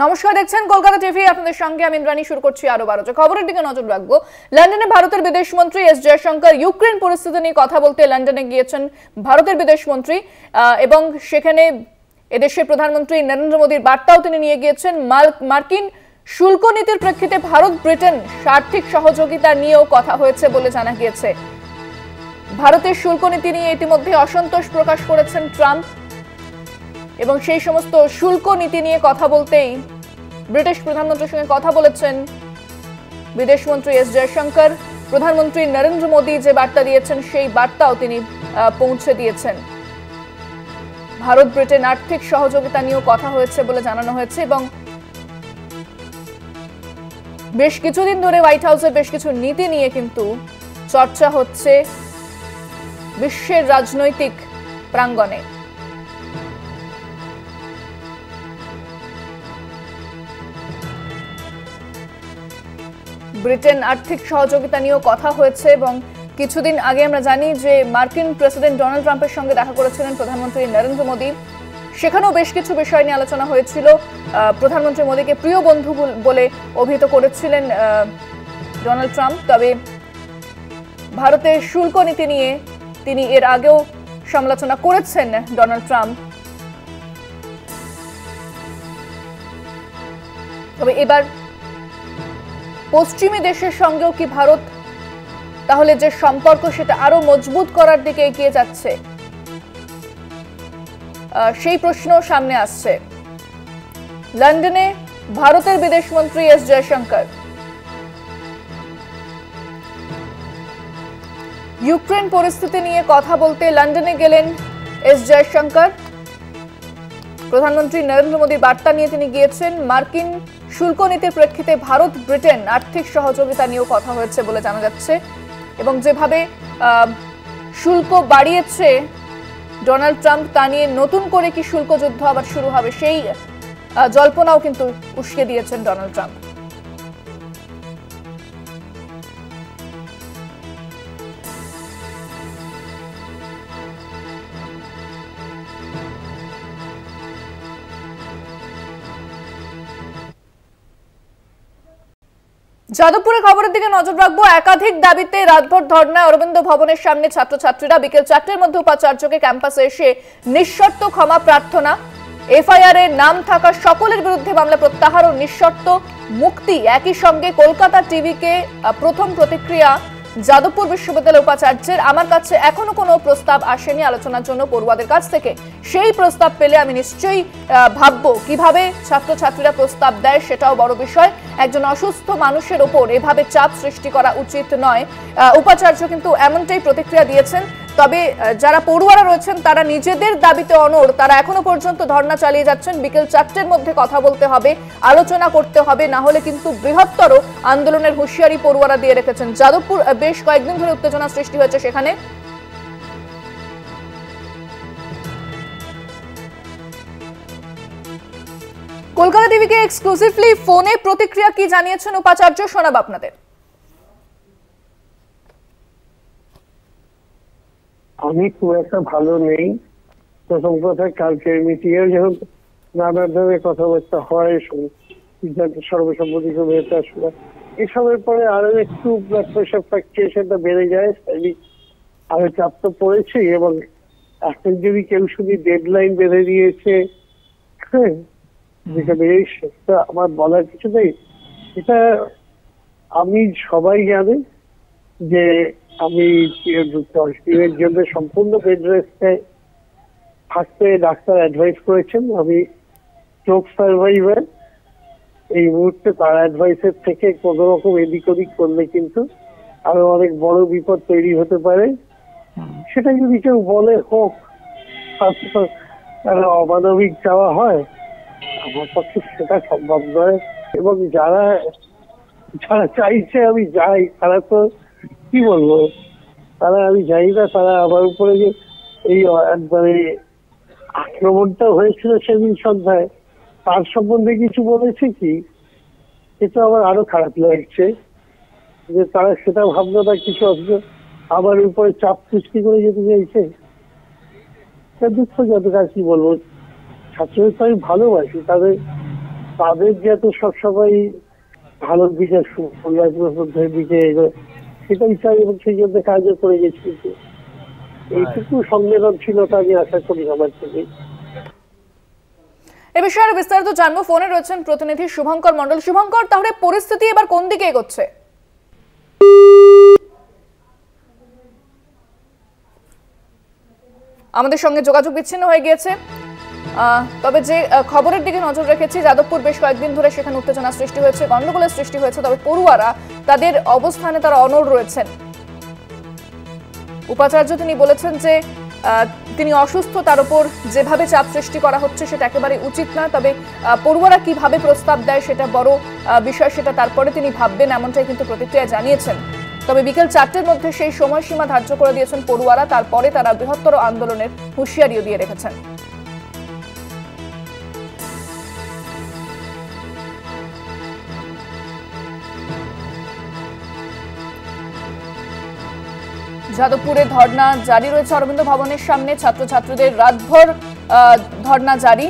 নমস্কার, দেখছেন কলকাতা টিভি। আপনাদের সঙ্গে আমি ইন্দ্রাণী। শুরু করছি আরো 12 খবরের দিকে নজর রাখবো। লন্ডনে ভারতের বিদেশমন্ত্রী এস জয়শঙ্কর ইউক্রেন পরিস্থিতি নিয়ে কথা বলতে লন্ডনে গিয়েছেন ভারতের বিদেশমন্ত্রী, এবং সেখানে এদেশের প্রধানমন্ত্রী নরেন্দ্র মোদীর বার্তাও তিনি নিয়ে গিয়েছেন। মার্কিন শুল্ক নীতির প্রেক্ষিতে ভারত ব্রিটেন আর্থিক সহযোগিতা নিয়েও কথা হয়েছে বলে জানা গিয়েছে। ভারতের শুল্ক নীতি নিয়ে ইতিমধ্যে অসন্তোষ প্রকাশ করেছেন ট্রাম্প, এবং সেই সমস্ত শুল্ক নীতি নিয়ে কথা বলতেই ব্রিটিশ প্রধানমন্ত্রীর সঙ্গে কথা বলেছেন বিদেশমন্ত্রী এস জয়শঙ্কর। প্রধানমন্ত্রী নরেন্দ্র মোদী যে বার্তা দিয়েছেন সেই বার্তাও তিনি পৌঁছে দিয়েছেন। ভারত ব্রিটেন আর্থিক সহযোগিতা নিয়েও কথা হয়েছে বলে জানানো হয়েছে, এবং বেশ কিছুদিন ধরে হোয়াইট হাউসের বেশ কিছু নীতি নিয়ে কিন্তু চর্চা হচ্ছে বিশ্বের রাজনৈতিক প্রাঙ্গণে। ব্রিটেন আর্থিক সহযোগিতা নিয়েও কথা হয়েছে, এবং কিছুদিন আগে আমরা জানি যে মার্কিন প্রেসিডেন্ট ডোনাল্ড ট্রাম্পের সঙ্গে দেখা করেছিলেন প্রধানমন্ত্রী নরেন্দ্র মোদী। সেখানেও বেশ কিছু বিষয় নিয়ে আলোচনা হয়েছিল। প্রধানমন্ত্রী মোদীকে প্রিয় বন্ধু বলে অভিহিত করেছিলেন ডোনাল্ড ট্রাম্প। তবে ভারতের শুল্ক নীতি নিয়ে তিনি এর আগেও সমালোচনা করেছেন ডোনাল্ড ট্রাম্প। তবে এবার পশ্চিমী দেশের সঙ্গেও কি ভারত তাহলে যে সম্পর্ক সেটা আরো মজবুত করার দিকে এগিয়ে যাচ্ছে, সেই প্রশ্নও সামনে আসছে। লন্ডনে ভারতের বিদেশমন্ত্রী এস জয়শঙ্কর ইউক্রেন পরিস্থিতি নিয়ে কথা বলতে লন্ডনে গেলেন এস জয়শঙ্কর। প্রধানমন্ত্রী নরেন্দ্র মোদীর বার্তা নিয়ে তিনি গিয়েছেন। মার্কিন শুল্ক নীতির প্রেক্ষিতে ভারত ব্রিটেন আর্থিক সহযোগিতা নিয়েও কথা হয়েছে বলে জানা যাচ্ছে, এবং যেভাবে শুল্ক বাড়িয়েছে ডোনাল্ড ট্রাম্প তা নিয়ে নতুন করে কি শুল্ক যুদ্ধ আবার শুরু হবে সেই জল্পনাও কিন্তু উস্কে দিয়েছেন ডোনাল্ড ট্রাম্প। যাদবপুরের খবরের দিকে নজর রাখবো। একাধিক দাবিতে রাতভর ধর্ণায় অরবিন্দ ভবনের সামনে ছাত্রছাত্রীরা। বিকেল 4টার মধ্যে উপাচার্যকে ক্যাম্পাসে এসে নিঃশর্ত ক্ষমা প্রার্থনা। এফআইআর এর নাম থাকা সকলের বিরুদ্ধে মামলা প্রত্যাহার ও নিঃশর্ত মুক্তি। একই সঙ্গে কলকাতা টিভিকে প্রথম প্রতিক্রিয়া যাদবপুর বিশ্ববিদ্যালয়ের উপাচার্যের, আমার কাছে এখনো কোনো প্রস্তাব আসেনি আলোচনার জন্য পড়ুয়াদের কাছ থেকে। সেই প্রস্তাব পেলে আমি নিশ্চয়ই ভাববো কিভাবে ছাত্রছাত্রীরা প্রস্তাব দেয়, সেটাও বড় বিষয়। একজন অসুস্থ মানুষের ওপর এভাবে চাপ সৃষ্টি করা উচিত নয়। উপাচার্য কিন্তু এমনটাই প্রতিক্রিয়া দিয়েছেন। তবে যারা পড়ুয়ারা রয়েছেন তারা নিজেদের দাবিতে অনড়, তারা এখনো পর্যন্ত ধর্ণা চালিয়ে যাচ্ছেন। বিকেল 4টার মধ্যে কথা বলতে হবে, আলোচনা করতে হবে, না হলে কিন্তু বৃহত্তর আন্দোলনের হুঁশিয়ারি পড়ুয়ারা দিয়ে রেখেছেন। যাদবপুর বেশ কয়েকদিন ধরে উত্তেজনা সৃষ্টি হয়েছে সেখানে। কলকাতা টিভিকে এক্সক্লুসিভলি ফোনে প্রতিক্রিয়া কি জানিয়েছেন উপাচার্য, শোনাব আপনাদের। আমি খুব একটা ভালো নেই। প্রথম কথা, কালকের মিটিংয়ে যখন নানা ধরনের কথাবার্তা হয়, সর্বসম্মতিক্রমে এসবের পরে আরো একটু ব্লাড প্রেশার ফ্লাকচুয়েশনটা বেড়ে যায়। আরো চাপ তো পড়েছি, এবং এখন যদি কেউ শুধু ডেডলাইন বেঁধে দিয়েছে, যেখানে সেটা আমার বলার কিছু নেই। এটা আমি সবাই জানে যে আমি 10 দিনের জন্য সম্পূর্ণ বেড রেস্টে থাকতে ডাক্তার অ্যাডভাইস করেছেন। আমি স্ট্রোক সার্ভাইভার। এই মুহূর্তে তার অ্যাডভাইসের থেকে কোনো রকম এদিক ওদিক করলে কিন্তু আরো অনেক বড় বিপদ তৈরি হতে পারে। সেটা যদি কেউ বলে হোক, অমানবিক চাওয়া হয়, আমার পক্ষে সেটা সম্ভব নয়। এবং যারা চাইছে আমি যাই, তারা তো কি বলবো, তারা আমি জানি না, তারা আমার উপরে যে এই মানে আক্রমণটা হয়েছিল সেদিন সন্ধ্যায়, তার সম্বন্ধে কিছু বলেছে কি, এটা আমার আরো খারাপ লাগছে যে তারা সেটা ভাবলো না কিছু আমার উপরে চাপ সৃষ্টি করে যেতে চাইছে। দুঃখজনক, আর কি বলবো। ছাত্রদের তো আমি ভালোবাসি, তাদের তাদের যাতে সবসময় ভালোর দিকে পরিবারের দিকে সেটাই চাই এবং সেই জন্য কাজও করে গেছি। এইটুকু সংবেদনশীলতা আমি আশা করি আমার থেকে। এ বিষয়ে বিস্তারিত জানবো। ফোনে রয়েছেন প্রতিনিধি শুভঙ্কর মণ্ডল। শুভঙ্কর, তাহলে পরিস্থিতি এবার কোন দিকে এগোচ্ছে? আমাদের সঙ্গে যোগাযোগ বিচ্ছিন্ন হয়ে গিয়েছে। তবে যে খবরের দিকে নজর রেখেছি, যাদবপুর বেশ কয়েকদিন ধরে সেখানে উত্তেজনা সৃষ্টি হয়েছে, গন্ডগোলের সৃষ্টি হয়েছে, তবে পড়ুয়ারা তাদের অবস্থানে তারা অনড় রয়েছেন। উপাচার্য তিনি বলেছেন যে তিনি অসুস্থ, তার উপর যেভাবে চাপ সৃষ্টি করা হচ্ছে সেটা একেবারে উচিত না। তবে পড়ুয়ারা কিভাবে প্রস্তাব দেয় সেটা বড় বিষয়, সেটা তারপরে তিনি ভাববেন, এমনটাই কিন্তু প্রতিক্রিয়া জানিয়েছেন। তবে বিকেল 4টের মধ্যে সেই সময়সীমা ধার্য করে দিয়েছেন পড়ুয়ারা, তারপরে তারা বৃহত্তর আন্দোলনের হুঁশিয়ারিও দিয়ে রেখেছেন। যাদবপুরে ধর্ণা জারি রয়েছে অরবিন্দ ভবনের সামনে, ছাত্রছাত্রীদের রাতভর ধর্ণা জারি।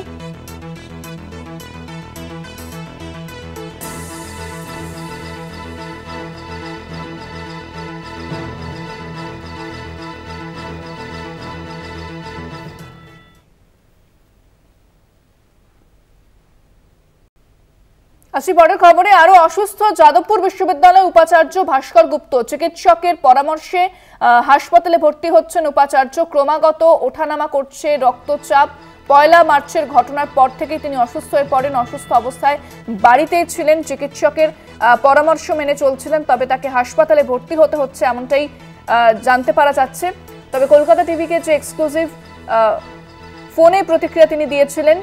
আসি পরের খবরে। আরো অসুস্থ যাদবপুর বিশ্ববিদ্যালয়ের উপাচার্য ভাস্কর গুপ্ত। চিকিৎসকের পরামর্শে হাসপাতালে ভর্তি হচ্ছেন উপাচার্য। ক্রমাগত ওঠানামা করছে রক্তচাপ। 1 মার্চের ঘটনার পর থেকে তিনি অসুস্থ হয়ে পড়েন। অসুস্থ অবস্থায় বাড়িতেই ছিলেন, চিকিৎসকের পরামর্শ মেনে চলছিলেন, তবে তাকে হাসপাতালে ভর্তি হতে হচ্ছে, এমনটাই জানতে পারা যাচ্ছে। তবে কলকাতা টিভিকে যে এক্সক্লুসিভ ফোনে প্রতিক্রিয়া তিনি দিয়েছিলেন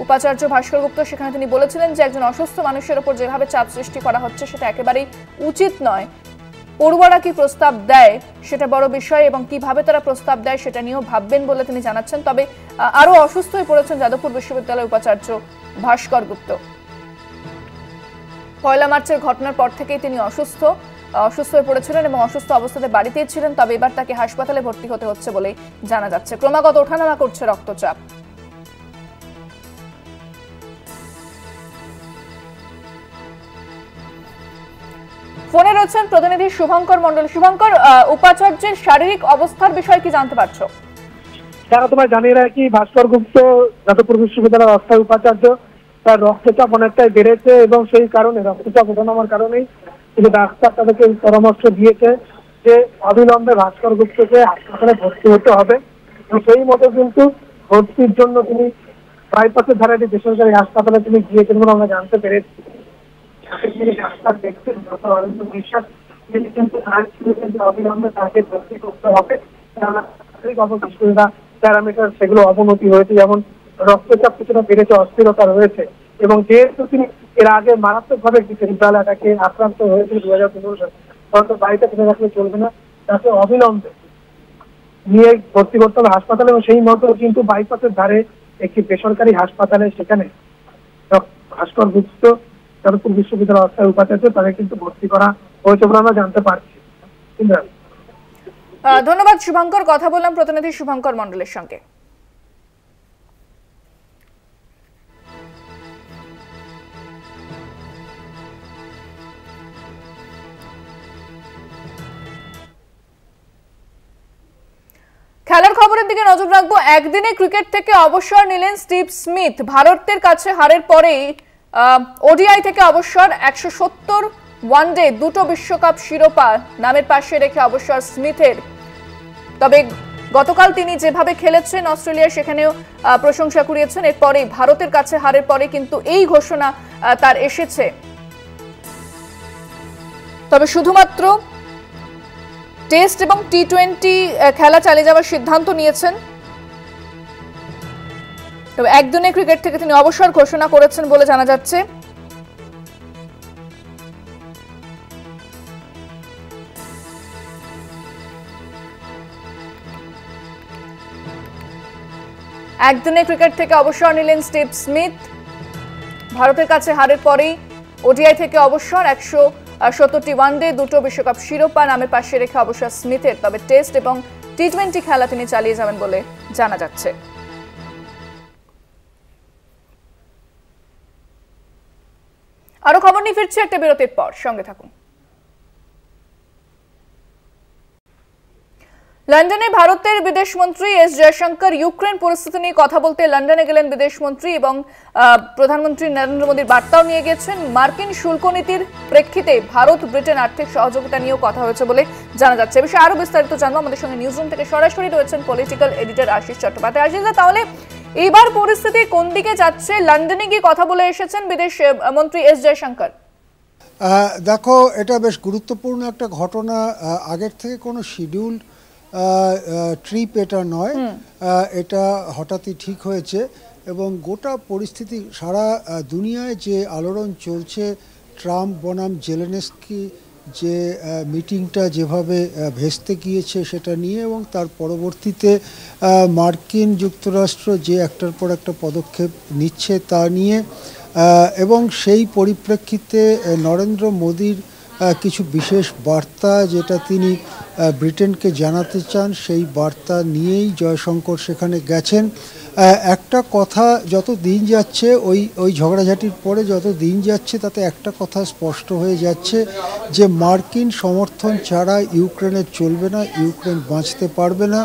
উপাচার্য ভাস্কর গুপ্ত, সেখানে তিনি বলেছিলেন যে একজন অসুস্থ মানুষের উপর যেভাবে চাপ সৃষ্টি করা হচ্ছে সেটা একেবারেই উচিত নয়। পড়ুয়ারা কি প্রস্তাব দেয় সেটা বড় বিষয়, এবং কিভাবে তারা প্রস্তাব দেয় সেটা নিয়েও ভাববেন বলে তিনি জানাচ্ছেন। তবে আরো অসুস্থ হয়ে পড়েছেন যাদবপুর বিশ্ববিদ্যালয়ের উপাচার্য ভাস্কর গুপ্ত। 1 মার্চের ঘটনার পর থেকেই তিনি অসুস্থ হয়ে পড়েছিলেন এবং অসুস্থ অবস্থাতে বাড়িতেই ছিলেন, তবে এবার তাকে হাসপাতালে ভর্তি হতে হচ্ছে বলেই জানা যাচ্ছে। ক্রমাগত ওঠানামা করছে রক্তচাপ। ফোনে রয়েছেন প্রতিনিধি শুভঙ্কর মণ্ডল। শুভঙ্কর, উপাচার্যের শারীরিক অবস্থার বিষয়ে কি জানতে পারছো? যারা তোমায় জানিয়ে রাখি, ভাস্কর গুপ্ত যাদবপুর বিশ্ববিদ্যালয়ের অস্থায়ী উপাচার্য, তার রক্তচাপ অনেকটাই বেড়েছে এবং সেই কারণে রক্তচাপ ওঠানামার কারণেই কিন্তু ডাক্তার তাদেরকে পরামর্শ দিয়েছে যে অবিলম্বে ভাস্কর গুপ্তকে হাসপাতালে ভর্তি হতে হবে। সেই মতো কিন্তু ভর্তির জন্য তিনি বাইপাসের ধারে একটি বেসরকারি হাসপাতালে তিনি গিয়েছেন বলে আমরা জানতে পেরেছি। ডাক্তার দেখছেন বিশ্বাস, তিনি কিন্তু অবিলম্বে তাকে ভর্তি করতে হবে, প্যারামিটার সেগুলো অবনতি হয়েছে, যেমন রক্তচাপ কিছুটা বেড়েছে, অস্থিরতা রয়েছে, এবং যেহেতু তিনি এর আগে মারাত্মকভাবে সেরিব্রাল অ্যাটাকে আক্রান্ত হয়েছিল 2015 সালে, হয়তো বাড়িতে ফিরে রাখলে চলবে না, তাকে অবিলম্বে নিয়ে ভর্তি করতে হবে হাসপাতালে। এবং সেই মতো কিন্তু বাইপাসের ধারে একটি বেসরকারি হাসপাতালে সেখানে ভাস্কর গুপ্ত যাদবপুর বিশ্ববিদ্যালয়ের অস্থায়ী উপাচার্য তাদের কিন্তু ভর্তি করা হয়েছে বলে আমরা জানতে পারছি। ধন্যবাদ শুভঙ্কর। কথা বললাম প্রতিনিধি শুভঙ্কর মণ্ডলের সঙ্গে। খেলার খবরের দিকে নজর রাখবো। একদিনে ক্রিকেট থেকে অবসর নিলেন স্টিভ স্মিথ। ভারতের কাছে হারের পরেই ওডিআই থেকে অবসর। 170 ওয়ানডে, 2টো বিশ্বকাপ শিরোপা নামের পাশে রেখে অবসর স্মিথের। তবে গতকাল তিনি যেভাবে খেলেছেন অস্ট্রেলিয়া, সেখানেও প্রশংসা কুড়িয়েছেন। এরপরে ভারতের কাছে হারের পরে কিন্তু এই ঘোষণা তার এসেছে। তবে শুধুমাত্র টেস্ট এবং টি20 খেলা চালিয়ে যাওয়ার সিদ্ধান্ত নিয়েছেন। তবে একদিনে ক্রিকেট থেকে তিনি অবসর ঘোষণা করেছেন বলে জানা যাচ্ছে। একদিনে ক্রিকেট থেকে অবসর নিলেন স্টিভ স্মিথ। ভারতের কাছে হারের পরেই ওডিআই থেকে অবসর। 170টি ওয়ানডে, 2টো বিশ্বকাপ শিরোপা নামের পাশে রেখে অবসর স্মিথের। তবে টেস্ট এবং টি20 খেলা তিনি চালিয়ে যাবেন বলে জানা যাচ্ছে। আরো খবর নিয়ে ফিরছি একটা বিরতির পর, সঙ্গে থাকুন। লন্ডনে ভারতের বিদেশমন্ত্রী এস জয়শঙ্কর ইউক্রেন পরিস্থিতি নিয়ে কথা বলতে লন্ডনে গেলেন। বিদেশমন্ত্রী এবং প্রধানমন্ত্রী নরেন্দ্র মোদীর বার্তাও নিয়ে গেছেন। মার্কিন শুল্ক নীতির প্রেক্ষিতে ভারত ব্রিটেন আর্থিক সহযোগিতা নিয়েও কথা হয়েছে বলে জানা যাচ্ছে। এ বিষয়ে আরো বিস্তারিত জানবো। আমাদের সঙ্গে নিউজরুম থেকে সরাসরি রয়েছেন পলিটিক্যাল এডিটর আশিস চট্টোপাধ্যায়। আশিসদা, তাহলে এইবার পরিস্থিতি কোন দিকে যাচ্ছে? লন্ডনে গিয়ে কথা বলে এসেছেন বিদেশ মন্ত্রী এস জয়শঙ্কর। দেখো, এটা বেশ গুরুত্বপূর্ণ একটা ঘটনা। আগের থেকে কোনো শিডিউল ট্রিপ এটা নয়, এটা হঠাৎই ঠিক হয়েছে এবং গোটা পরিস্থিতি সারা দুনিয়ায় যে আলোড়ন চলছে, ট্রাম্প বনাম জেলেনস্কি যে মিটিংটা যেভাবে ভেস্তে গিয়েছে সেটা নিয়ে, এবং তার পরবর্তীতে মার্কিন যুক্তরাষ্ট্র যে একটার পর একটা পদক্ষেপ নিচ্ছে তা নিয়ে, এবং সেই পরিপ্রেক্ষিতে নরেন্দ্র মোদীর কিছু বিশেষ বার্তা যেটা তিনি ব্রিটেনকে জানাতে চান, সেই বার্তা নিয়েই জয়শঙ্কর সেখানে গেছেন। একটা কথা যত দিন যাচ্ছে, ওই ঝগড়াঝাটির পরে যত দিন যাচ্ছে, তাতে একটা কথা স্পষ্ট হয়ে যাচ্ছে যে মার্কিন সমর্থন ছাড়া ইউক্রেনের চলবে না, ইউক্রেন বাঁচতে পারবে না।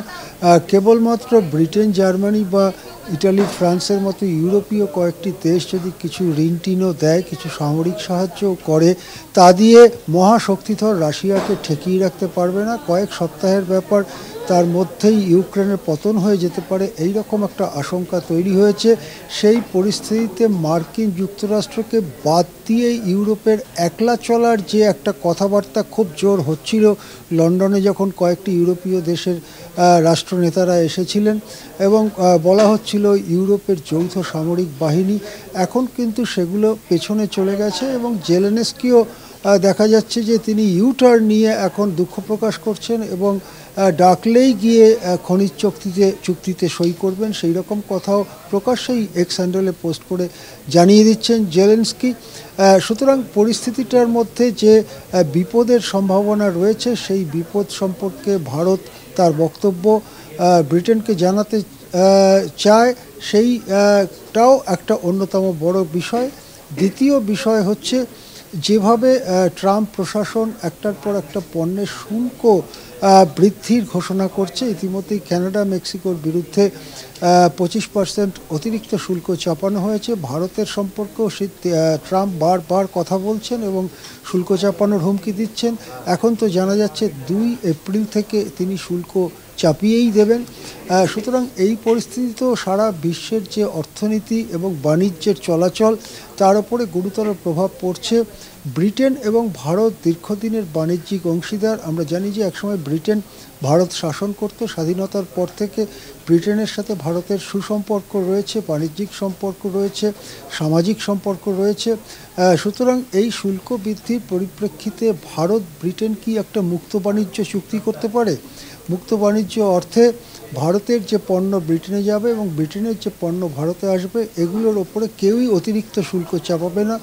কেবলমাত্র ব্রিটেন, জার্মানি বা ইটালি, ফ্রান্সের মতো ইউরোপীয় কয়েকটি দেশ যদি কিছু ঋণ টিনও দেয়, কিছু সামরিক সাহায্যও করে, তা দিয়ে মহাশক্তিধর রাশিয়াকে ঠেকিয়ে রাখতে পারবে না। কয়েক সপ্তাহের ব্যাপার, তার মধ্যেই ইউক্রেনের পতন হয়ে যেতে পারে, এই রকম একটা আশঙ্কা তৈরি হয়েছে। সেই পরিস্থিতিতে মার্কিন যুক্তরাষ্ট্রকে বাদ দিয়ে ইউরোপের একলা চলার যে একটা কথাবার্তা খুব জোর হচ্ছিল লন্ডনে, যখন কয়েকটি ইউরোপীয় দেশের রাষ্ট্রনেতারা এসেছিলেন এবং বলা হচ্ছিল ইউরোপের যৌথ সামরিক বাহিনী, এখন কিন্তু সেগুলো পেছনে চলে গেছে এবং জেলেনস্কিও দেখা যাচ্ছে যে তিনি ইউটার্ন নিয়ে এখন দুঃখ প্রকাশ করছেন এবং ডাকলেই গিয়ে খনিজ চুক্তিতে সই করবেন, সেই রকম কথাও প্রকাশ্যেই এক্স হ্যান্ডেলে পোস্ট করে জানিয়ে দিচ্ছেন জেলেনস্কি। সুতরাং পরিস্থিতিটার মধ্যে যে বিপদের সম্ভাবনা রয়েছে, সেই বিপদ সম্পর্কে ভারত তার বক্তব্য ব্রিটেনকে জানাতে চায়, সেইটাও একটা অন্যতম বড় বিষয়। দ্বিতীয় বিষয় হচ্ছে যেভাবে ট্রাম্প প্রশাসন একটার পর একটা পণ্যের শুল্ক বৃদ্ধির ঘোষণা করছে। ইতিমধ্যেই কানাডা, মেক্সিকোর বিরুদ্ধে 25% অতিরিক্ত শুল্ক চাপানো হয়েছে। ভারতের সম্পর্কেও ট্রাম্প বারবার কথা বলছেন এবং শুল্ক চাপানোর হুমকি দিচ্ছেন। এখন তো জানা যাচ্ছে 2 এপ্রিল থেকে তিনি শুল্ক চাপিয়েই দেবেন। সুতরাং এই পরিস্থিতিতেও সারা বিশ্বের যে অর্থনীতি এবং বাণিজ্যের চলাচল, তার উপরে গুরুতর প্রভাব পড়ছে। ব্রিটেন এবং ভারত দীর্ঘদিনের বাণিজ্যিক অংশীদার। আমরা জানি যে একসময় ব্রিটেন ভারত শাসন করত। স্বাধীনতার পর থেকে ব্রিটেনের সাথে ভারতের সুসম্পর্ক রয়েছে, বাণিজ্যিক সম্পর্ক রয়েছে, সামাজিক সম্পর্ক রয়েছে। সুতরাং এই শুল্ক বৃদ্ধির পরিপ্রেক্ষিতে ভারত ব্রিটেন কি একটা মুক্ত বাণিজ্য চুক্তি করতে পারে? মুক্ত বাণিজ্য অর্থে ভারতের যে পণ্য ব্রিটেনে যাবে এবং ব্রিটেনের যে পণ্য ভারতে আসবে, এগুলোর ওপরে কেউই অতিরিক্ত শুল্ক চাপাবে না,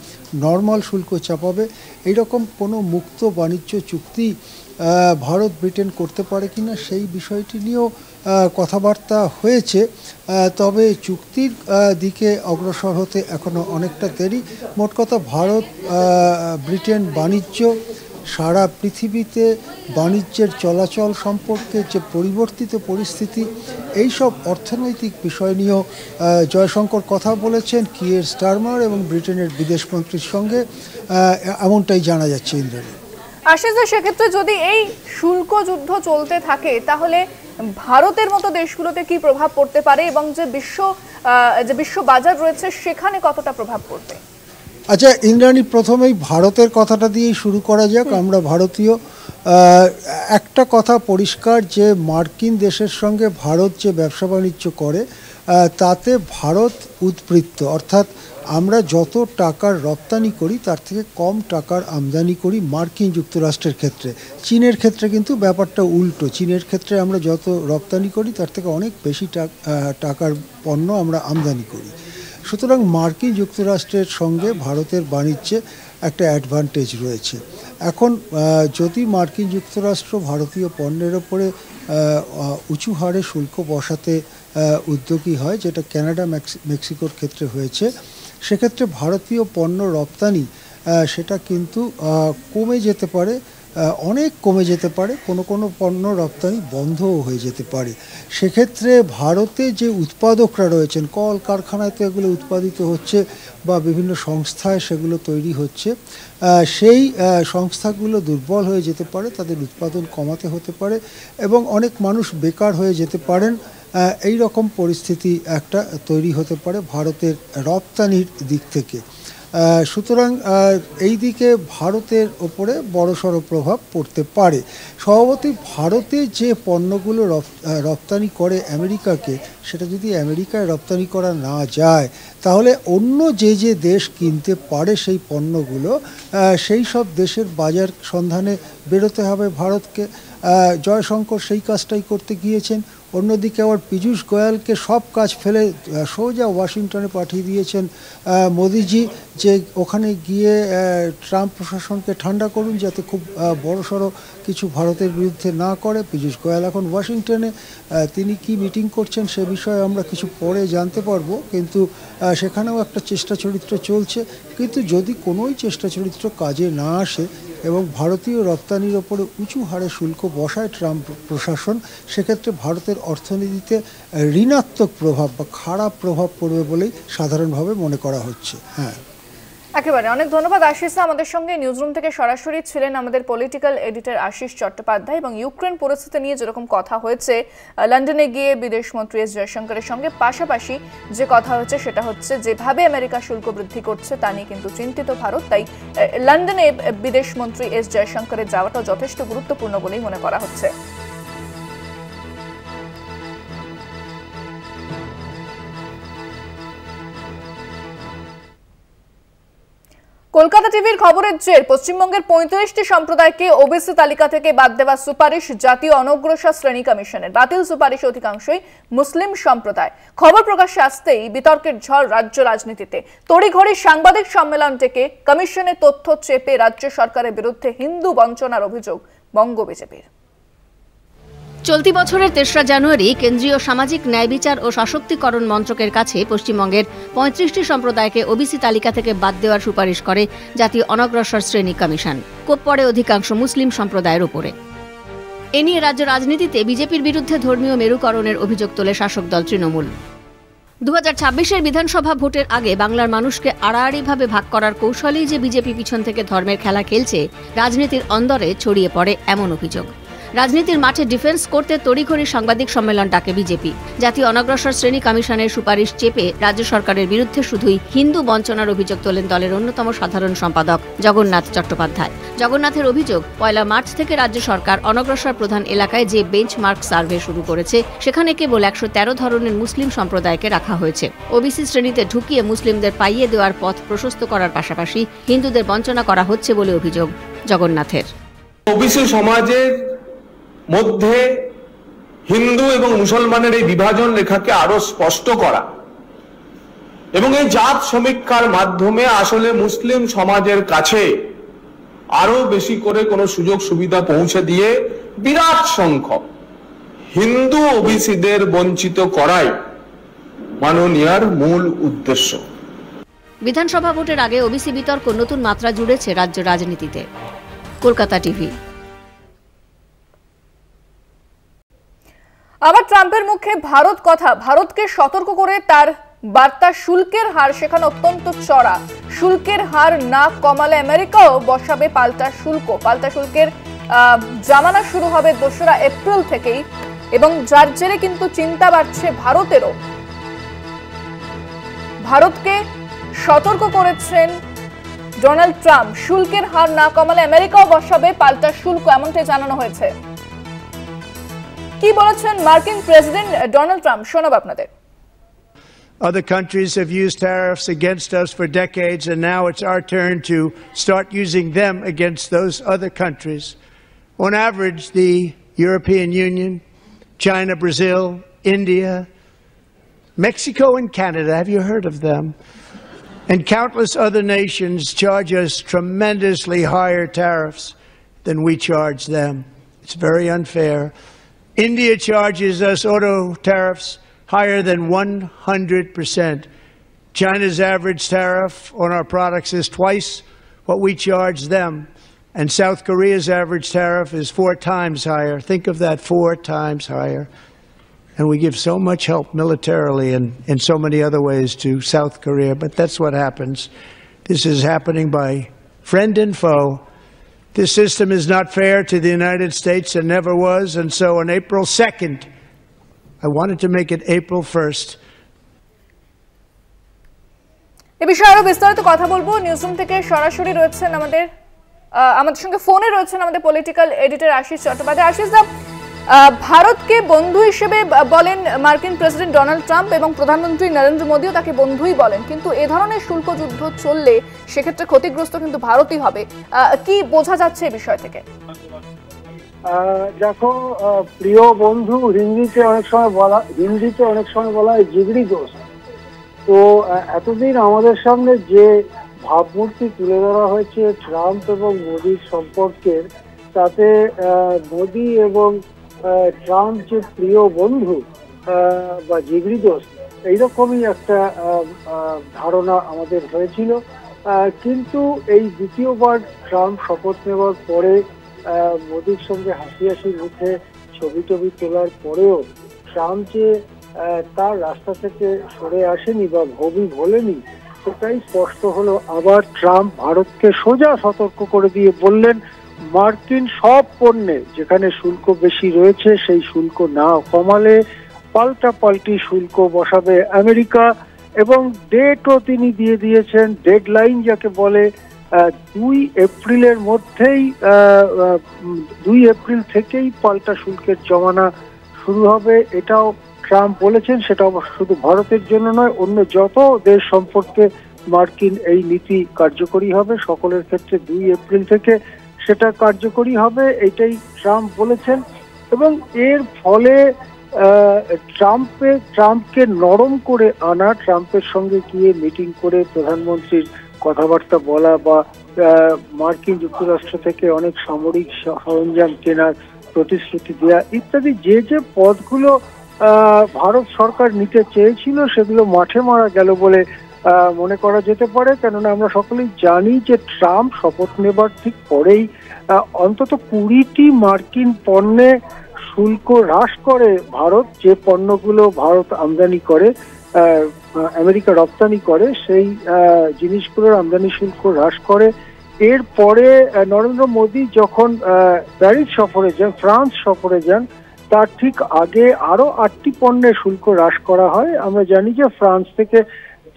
নর্মাল শুল্ক চাপাবে। এইরকম কোনো মুক্ত বাণিজ্য চুক্তি ভারত ব্রিটেন করতে পারে কিনা, সেই বিষয়টি নিয়েও কথাবার্তা হয়েছে। তবে চুক্তির দিকে অগ্রসর হতে এখনও অনেকটা দেরি। মোট কথা, ভারত ব্রিটেন বাণিজ্য, সারা পৃথিবীতে বাণিজ্যের চলাচল সম্পর্কে যে পরিবর্তিত পরিস্থিতি, এইসব অর্থনৈতিক বিষয় নিয়েও জয়শঙ্কর কথা বলেছেন কিয়ের স্টারমার এবং ব্রিটেনের বিদেশমন্ত্রীর সঙ্গে, এমনটাই জানা যাচ্ছে। ইন্দ্রাণী, আশিস, সেক্ষেত্রে যদি এই শুল্ক যুদ্ধ চলতে থাকে, তাহলে ভারতের মতো দেশগুলোতে কি প্রভাব পড়তে পারে এবং যে বিশ্ব বাজার রয়েছে সেখানে কতটা প্রভাব পড়বে? আচ্ছা ইন্দ্রাণী, প্রথমেই ভারতের কথাটা দিয়েই শুরু করা যাক। আমরা ভারতীয়, একটা কথা পরিষ্কার যে মার্কিন দেশের সঙ্গে ভারত যে ব্যবসা বাণিজ্য করে, তাতে ভারত উদ্বৃত্ত, অর্থাৎ আমরা যত টাকার রপ্তানি করি তার থেকে কম টাকার আমদানি করি মার্কিন যুক্তরাষ্ট্রের ক্ষেত্রে। চীনের ক্ষেত্রে কিন্তু ব্যাপারটা উল্টো। চীনের ক্ষেত্রে আমরা যত রপ্তানি করি তার থেকে অনেক বেশি টাকার পণ্য আমরা আমদানি করি। সুতরাং মার্কিন যুক্তরাষ্ট্রের সঙ্গে ভারতের বাণিজ্যে একটা অ্যাডভান্টেজ রয়েছে। এখন যদি মার্কিন যুক্তরাষ্ট্র ভারতীয় পণ্যের ওপরে উঁচু হারে শুল্ক বসাতে উদ্যোগী হয়, যেটা কানাডা, মেক্সিকোর ক্ষেত্রে হয়েছে, সেক্ষেত্রে ভারতীয় পণ্য রপ্তানি সেটা কিন্তু কমে যেতে পারে, অনেক কমে যেতে পারে, কোনো পণ্য রপ্তানি বন্ধও হয়ে যেতে পারে। সেক্ষেত্রে ভারতে যে উৎপাদকরা রয়েছেন, কল কারখানায় তো এগুলো উৎপাদিত হচ্ছে বা বিভিন্ন সংস্থায় সেগুলো তৈরি হচ্ছে, সেই সংস্থাগুলো দুর্বল হয়ে যেতে পারে, তাদের উৎপাদন কমাতে হতে পারে এবং অনেক মানুষ বেকার হয়ে যেতে পারেন। এই রকম পরিস্থিতি একটা তৈরি হতে পারে ভারতের রপ্তানির দিক থেকে। সুতরাং এই দিকে ভারতের ওপরে বড়সড় প্রভাব পড়তে পারে। স্বভাবতই ভারতে যে পণ্যগুলো রপ্তানি করে আমেরিকাকে, সেটা যদি আমেরিকায় রপ্তানি করা না যায় তাহলে অন্য যে দেশ কিনতে পারে সেই পণ্যগুলো, সেই সব দেশের বাজার সন্ধানে বেরোতে হবে ভারতকে। জয়শঙ্কর সেই কাজটাই করতে গিয়েছেন। অন্যদিকে আবার পীযূষ গোয়ালকে সব কাজ ফেলে সোজা ওয়াশিংটনে পাঠিয়ে দিয়েছেন মোদিজি, যে ওখানে গিয়ে ট্রাম্প প্রশাসনকে ঠান্ডা করুন যাতে খুব বড়সড় কিছু ভারতের বিরুদ্ধে না করে। পীযূষ গোয়াল এখন ওয়াশিংটনে, তিনি কি মিটিং করছেন সে বিষয়ে আমরা কিছু পরে জানতে পারবো, কিন্তু সেখানেও একটা চেষ্টা চরিত্র চলছে। কিন্তু যদি কোনোই চেষ্টা চরিত্র কাজে না আসে এবং ভারতীয় রপ্তানির ওপরে উঁচু হারে শুল্ক বসায় ট্রাম্প প্রশাসন, সেক্ষেত্রে ভারতের অর্থনীতিতে ঋণাত্মক প্রভাব বা খারাপ প্রভাব পড়বে বলেই সাধারণভাবে মনে করা হচ্ছে। হ্যাঁ, একেবারে অনেক ধন্যবাদ আশিস। আমাদের সঙ্গে নিউজরুম থেকে সরাসরি ছিলেন আমাদের পলিটিক্যাল এডিটর আশিস চট্টোপাধ্যায়। এবং ইউক্রেন পরিস্থিতি নিয়ে যেরকম কথা হয়েছে লন্ডনে গিয়ে বিদেশমন্ত্রী এস জয়শঙ্করের সঙ্গে, পাশাপাশি যে কথা হচ্ছে সেটা হচ্ছে যেভাবে আমেরিকা শুল্ক বৃদ্ধি করছে তা নিয়ে কিন্তু চিন্তিত ভারত। তাই লন্ডনে বিদেশমন্ত্রী এস জয়শঙ্করের যাওয়াটা যথেষ্ট গুরুত্বপূর্ণ বলেই মনে করা হচ্ছে। কলকাতা টিভির খবরের জের পশ্চিমবঙ্গের 35টি সম্প্রদায়কে ওবিসি তালিকা থেকে বাদ দেওয়ার সুপারিশ জাতীয় অনগ্রসর শ্রেণী কমিশনের। বাতিল সুপারিশ অধিকাংশই মুসলিম সম্প্রদায়। খবর প্রকাশ্যে আসতেই বিতর্কের ঝড় রাজ্য রাজনীতিতে। তড়িঘড়ি সাংবাদিক সম্মেলন থেকে কমিশনের তথ্য চেপে রাজ্য সরকারের বিরুদ্ধে হিন্দু বঞ্চনার অভিযোগ বঙ্গ বিজেপির। চলতি বছরের ৩রা জানুয়ারি কেন্দ্রীয় সামাজিক ন্যায় বিচার ও সশক্তিকরণ মন্ত্রকের কাছে পশ্চিমবঙ্গের 35টি সম্প্রদায়কে ওবিসি তালিকা থেকে বাদ দেওয়ার সুপারিশ করে জাতীয় অনগ্রসর শ্রেণী কমিশন। কোপ পড়ে অধিকাংশ মুসলিম সম্প্রদায়ের উপরে। এ নিয়ে রাজ্য রাজনীতিতে বিজেপির বিরুদ্ধে ধর্মীয় মেরুকরণের অভিযোগ তোলে শাসক দল তৃণমূল। 2026-এর বিধানসভা ভোটের আগে বাংলার মানুষকে আড়াআড়িভাবে ভাগ করার কৌশলেই যে বিজেপি পিছন থেকে ধর্মের খেলা খেলছে, রাজনীতির অন্দরে ছড়িয়ে পড়ে এমন অভিযোগ। রাজনীতির মাঠে ডিফেন্স করতে তড়িঘড়ি সাংবাদিক সম্মেলন ডাকে বিজেপি। জাতীয় অনগ্রসর শ্রেণী কমিশনের সুপারিশ চেপে রাজ্য সরকারের বিরুদ্ধে শুধুই হিন্দু বঞ্চনার অভিযোগ তোলেন দলের অন্যতম সাধারণ সম্পাদক জগন্নাথ চট্টোপাধ্যায়। জগন্নাথের অভিযোগ, 1 মার্চ থেকে রাজ্য সরকার অনগ্রসর প্রধান এলাকায় যে বেঞ্চমার্ক সার্ভে শুরু করেছে, সেখানে কেবল 113 ধরনের মুসলিম সম্প্রদায়কে রাখা হয়েছে। ওবিসি শ্রেণীতে ঢুকিয়ে মুসলিমদের পাইয়ে দেওয়ার পথ প্রশস্ত করার পাশাপাশি হিন্দুদের বঞ্চনা করা হচ্ছে বলে অভিযোগ জগন্নাথের। ওবিসি সমাজের মধ্যে হিন্দু এবং মুসলমানের এই বিভাজন রেখাকে আরো স্পষ্ট করা এবং এই জাত সমীক্ষার মাধ্যমে আসলে মুসলিম সমাজের কাছে আরো বেশি করে কোনো সুযোগ সুবিধা পৌঁছে দিয়ে বিরাট সংখ্যক হিন্দু ওবিসিদের বঞ্চিত করাই মাননীয়ার মূল উদ্দেশ্য। বিধানসভা ভোটের আগে ওবিসি বিতর্ক নতুন মাত্রা জুড়েছে রাজ্য রাজনীতিতে। কলকাতা টিভি। আবার ট্রাম্পের মুখে ভারত কথা, ভারতকে সতর্ক করে তার বার্তা শুল্কের হার সেখানে অত্যন্ত চড়া। শুল্কের হার না কমালে আমেরিকাও বসাবে পাল্টা শুল্ক। পাল্টা শুল্কের জামানা শুরু হবে 2রা এপ্রিল থেকেই এবং যার জেরে কিন্তু চিন্তা বাড়ছে ভারতেরও। ভারতকে সতর্ক করেছেন ডোনাল্ড ট্রাম্প, শুল্কের হার না কমালে আমেরিকাও বসাবে পাল্টা শুল্ক, এমনটাই জানানো হয়েছে। কি বলেছেন মার্কিন প্রেসিডেন্ট ডোনাল্ড ট্রাম্প, শোনাব আপনাদের। Other countries have used tariffs against us for decades, and now it's our turn to start using them against those other countries. On average, the European Union, China, Brazil, India, Mexico and Canada, have you heard of them? And countless other nations charge us tremendously higher tariffs than we charge them. It's very unfair. India charges us auto tariffs higher than 100%. China's average tariff on our products is twice what we charge them. And South Korea's average tariff is 4 times higher. Think of that, 4 times higher. And we give so much help militarily and in so many other ways to South Korea. But that's what happens. This is happening by friend and foe. This system is not fair to the United States and never was. And so on April 2nd, I wanted to make it April 1st. এই বিষয়ে আরো বিস্তারিত কথা বলবো। Newsroom থেকে সরাসরি রয়েছেন আমাদের সঙ্গে ফোনে রয়েছেন আমাদের পলিটিক্যাল এডিটর আশিস চট্টোপাধ্যায়। আশিস দা, ভারতকে বন্ধু হিসেবে বলেন মার্কিন প্রেসিডেন্ট ডোনাল্ড ট্রাম্প এবং প্রধানমন্ত্রী নরেন্দ্র মোদিও তাকে বন্ধুই বলেন, কিন্তু এ ধরনের শুল্ক যুদ্ধ চললে সেক্ষেত্রে ক্ষতিগ্রস্ত কিন্তু ভারতই হবে। কি বোঝা যাচ্ছে এই বিষয় থেকে? দেখো, প্রিয় বন্ধু হিন্দিতে অনেক সময় বলা হয় জিগরি দোস্ত। তো এতদিন আমাদের সামনে যে ভাবমূর্তি তুলে ধরা হয়েছে ট্রাম্প এবং মোদির সম্পর্কের, তাতে মোদি এবং ট্রাম্প যে প্রিয় বন্ধু বা জিগরি দোস্ত, এইরকমই একটা ধারণা আমাদের হয়েছিল। কিন্তু এই দ্বিতীয়বার ট্রাম্প শপথ নেওয়ার পরে মোদির সঙ্গে হাসি হাসি মুখে ছবি তোলার পরেও ট্রাম্প যে তার রাস্তা থেকে সরে আসেনি বা ভোলেনি, সেটাই স্পষ্ট হলো। আবার ট্রাম্প ভারতকে সোজা সতর্ক করে দিয়ে বললেন, মার্কিন সব পণ্যে যেখানে শুল্ক বেশি রয়েছে সেই শুল্ক না কমালে পাল্টাপাল্টি শুল্ক বসাবে আমেরিকা। এবং ডেটও তিনি দিয়ে দিয়েছেন, ডেডলাইন যাকে বলে, 2 এপ্রিলের মধ্যেই 2 এপ্রিল থেকেই পাল্টা শুল্কের জমানা শুরু হবে। এটাও ট্রাম্প বলেছেন। সেটা অবশ্য শুধু ভারতের জন্য নয়, অন্য যত দেশ সম্পর্কে মার্কিন এই নীতি কার্যকরী হবে সকলের ক্ষেত্রে 2 এপ্রিল থেকে সেটা কার্যকরী হবে, এটাই ট্রাম্প বলেছেন। এবং এর ফলে ট্রাম্পকে নরম করে আনা, ট্রাম্পের সঙ্গে গিয়ে মিটিং করে প্রধানমন্ত্রীর কথাবার্তা বলা বা মার্কিন যুক্তরাষ্ট্র থেকে অনেক সামরিক সরঞ্জাম কেনার প্রতিশ্রুতি দেওয়া ইত্যাদি যে পদগুলো ভারত সরকার নিতে চেয়েছিল সেগুলো মাঠে মারা গেল বলে মনে করা যেতে পারে। কেননা আমরা সকলেই জানি যে ট্রাম্প শপথ নেবার ঠিক পরেই অন্তত 20টি মার্কিন পণ্যে শুল্ক হ্রাস করে ভারত। যে পণ্যগুলো ভারত আমদানি করে আমেরিকা রপ্তানি করে সেই জিনিসগুলোর আমদানি শুল্ক হ্রাস করে। এরপরে নরেন্দ্র মোদী যখন প্যারিস সফরে যান, ফ্রান্স সফরে যান, তার ঠিক আগে আরো 8টি পণ্যের শুল্ক হ্রাস করা হয়। আমরা জানি যে ফ্রান্স থেকে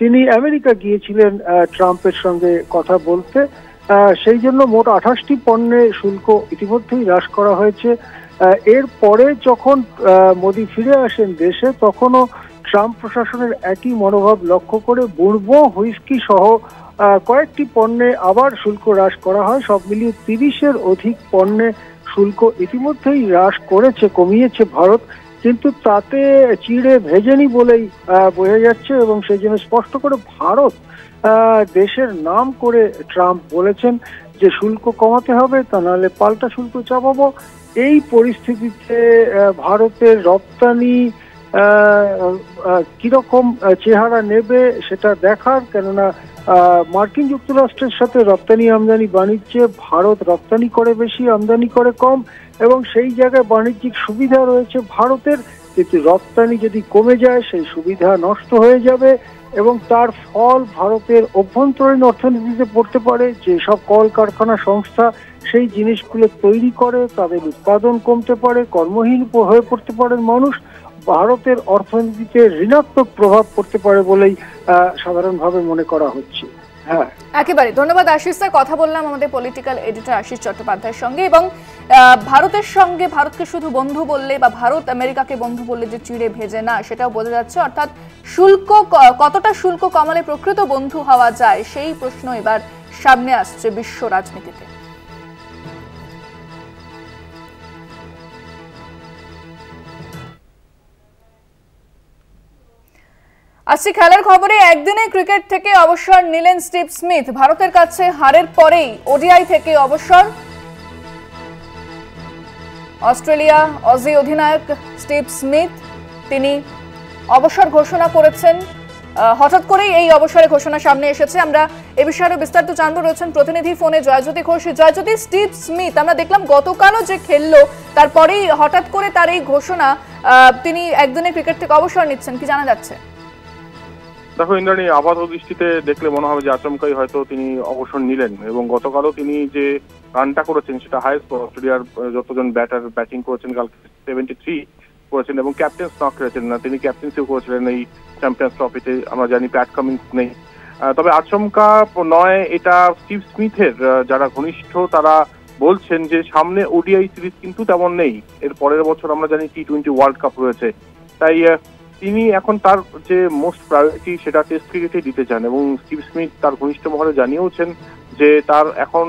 তিনি আমেরিকা গিয়েছিলেন ট্রাম্পের সঙ্গে কথা বলতে, সেই জন্য মোট 28টি পণ্যের শুল্ক ইতিমধ্যেই হ্রাস করা হয়েছে। এরপরে যখন মোদী ফিরে আসেন দেশে, তখনও ট্রাম্প প্রশাসনের একই মনোভাব লক্ষ্য করে বুড়বো হুইস্কি সহ কয়েকটি পণ্যে আবার শুল্ক হ্রাস করা হয়। সব মিলিয়ে 30-এর অধিক পণ্যে শুল্ক ইতিমধ্যেই হ্রাস কমিয়েছে ভারত, কিন্তু তাতে চিড়ে ভেজেনি বলেই বোঝা যাচ্ছে। এবং সেই জন্য স্পষ্ট করে ভারত দেশের নাম করে ট্রাম্প বলেছেন যে শুল্ক কমাতে হবে, তা নাহলে পাল্টা শুল্ক চাপাবো। এই পরিস্থিতিতে ভারতের রপ্তানি কিরকম চেহারা নেবে সেটা দেখার, কেননা মার্কিন যুক্তরাষ্ট্রের সাথে রপ্তানি আমদানি বাণিজ্যে ভারত রপ্তানি করে বেশি, আমদানি করে কম, এবং সেই জায়গায় বাণিজ্যিক সুবিধা রয়েছে ভারতের। কিন্তু রপ্তানি যদি কমে যায় সেই সুবিধা নষ্ট হয়ে যাবে এবং তার ফল ভারতের অভ্যন্তরীণ অর্থনীতিতে পড়তে পারে। যেসব কলকারখানা সংস্থা সেই জিনিসগুলো তৈরি করে তাদের উৎপাদন কমতে পারে, কর্মহীন হয়ে পড়তে পারেন মানুষ, ভারতের অর্থনীতিতে ঋণাত্মক প্রভাব পড়তে পারে বলেই সাধারণভাবে মনে করা হচ্ছে। হ্যাঁ, একেবারে ধন্যবাদ আশিস স্যার। কথা বললাম আমাদের পলিটিক্যাল এডিটর আশিস চট্টোপাধ্যায়ের সঙ্গে। এবং ভারতের সঙ্গে ভারতকে শুধু বন্ধু বললে বা ভারত আমেরিকাকে বন্ধু বললে যে চিড়ে ভেজে না, সেটাও বোঝা যাচ্ছে। অর্থাৎ কতটা শুল্ক কমালে প্রকৃত বন্ধু হওয়া যায় সেই প্রশ্ন এবার সামনে আসছে বিশ্ব রাজনীতিতে। আসছি খেলার খবরে। একদিনে ক্রিকেট থেকে অবসর নিলেন স্টিভ স্মিথ। ভারতের কাছে হারের পরেই ওডিআই থেকে অবসর। অস্ট্রেলিয়া অজি অধিনায়ক স্টিভ স্মিথ তিনি অবসর ঘোষণা করেছেন হঠাৎ করেই এই অবসরে ঘোষণা সামনে এসেছে। আমরা এ বিষয়ে আরো বিস্তারিত জানবো। রয়েছেন প্রতিনিধি ফোনে জয়জ্যোতি ঘোষ। জয়জ্যোতি, স্টিভ স্মিথ আমরা দেখলাম গতকালও যে খেললো, তারপরেই হঠাৎ করে তার এই ঘোষণা, তিনি একদিনের ক্রিকেট থেকে অবসর নিচ্ছেন, কি জানা যাচ্ছে? দেখো ইন্দ্রাণী, আপাত দৃষ্টিতে দেখলে মনে হবে যে আচমকাই হয়তো তিনি অবসর নিলেন, এবং গতকালও তিনি যে রানটা করেছেন সেটা হাইয়েস্ট অস্ট্রেলিয়ার যতজন ব্যাটার ব্যাটিং করেছেন কালকে 73 করেছেন, এবং ক্যাপ্টেন্স নক করেছেন না, তিনি ক্যাপ্টেন্সিও করেছিলেন এই চ্যাম্পিয়ন্স ট্রফিতে। আমরা জানি প্যাট কামিন্স নেই, তবে আচমকা নয় এটা। স্টিভ স্মিথের যারা ঘনিষ্ঠ তারা বলছেন যে সামনে ওডিআই সিরিজ কিন্তু তেমন নেই, এর পরের বছর আমরা জানি T20 ওয়ার্ল্ড কাপ রয়েছে, তাই তিনি এখন তার যে মোস্ট প্রায়োরিটি সেটা টেস্ট ক্রিকেটে দিতে চান। এবং স্টিভ স্মিথ তার ঘনিষ্ঠ মহলে জানিয়েওছেন যে তার এখন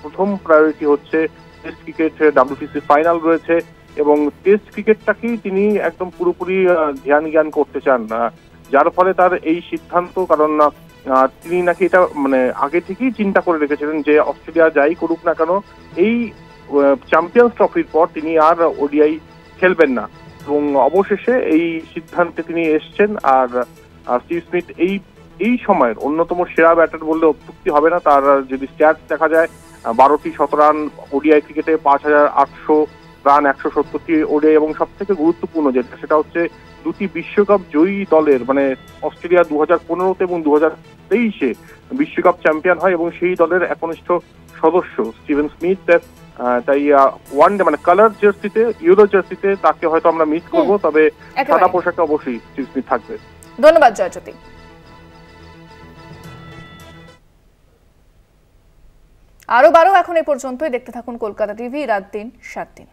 প্রথম প্রায়োরিটি হচ্ছে টেস্ট ক্রিকেট। WTC ফাইনাল রয়েছে এবং টেস্ট ক্রিকেটটাকেই তিনি একদম পুরোপুরি ধ্যান করতে চান, যার ফলে তার এই সিদ্ধান্ত। কারণ তিনি নাকি এটা মানে আগে থেকেই চিন্তা করে রেখেছিলেন যে অস্ট্রেলিয়া যাই করুক না কেন এই চ্যাম্পিয়ন্স ট্রফির পর তিনি আর ওডিআই খেলবেন না, এবং অবশেষে এই সিদ্ধান্তে তিনি এসছেন। আর স্টিভ স্মিথ এই সময়ের অন্যতম সেরা ব্যাটার বললে অত্যুক্তি হবে না। তার যদি স্ট্যাটস দেখা যায়, 12টি শতরান ওডিআই ক্রিকেটে, 5800 রান, 170টি ওডিআই, এবং সব থেকে গুরুত্বপূর্ণ যেটা সেটা হচ্ছে দুটি বিশ্বকাপ জয়ী দলের, মানে অস্ট্রেলিয়া 2015-তে এবং 2023-এ বিশ্বকাপ চ্যাম্পিয়ন হয়, এবং সেই দলের একনিষ্ঠ সদস্য স্টিভেন স্মিথ। তাই ওয়ানডে মানে কালার জার্সিতে, ইউরো জার্সিতে তাকে হয়তো আমরা মিস করবো, তবে সাদা পোশাকে অবশ্যই স্টিভ স্মিথ থাকবে। ধন্যবাদ জয়জ্যোতি। আরো এখন এ পর্যন্তই। দেখতে থাকুন কলকাতা টিভি, রাত দিন 7 দিন।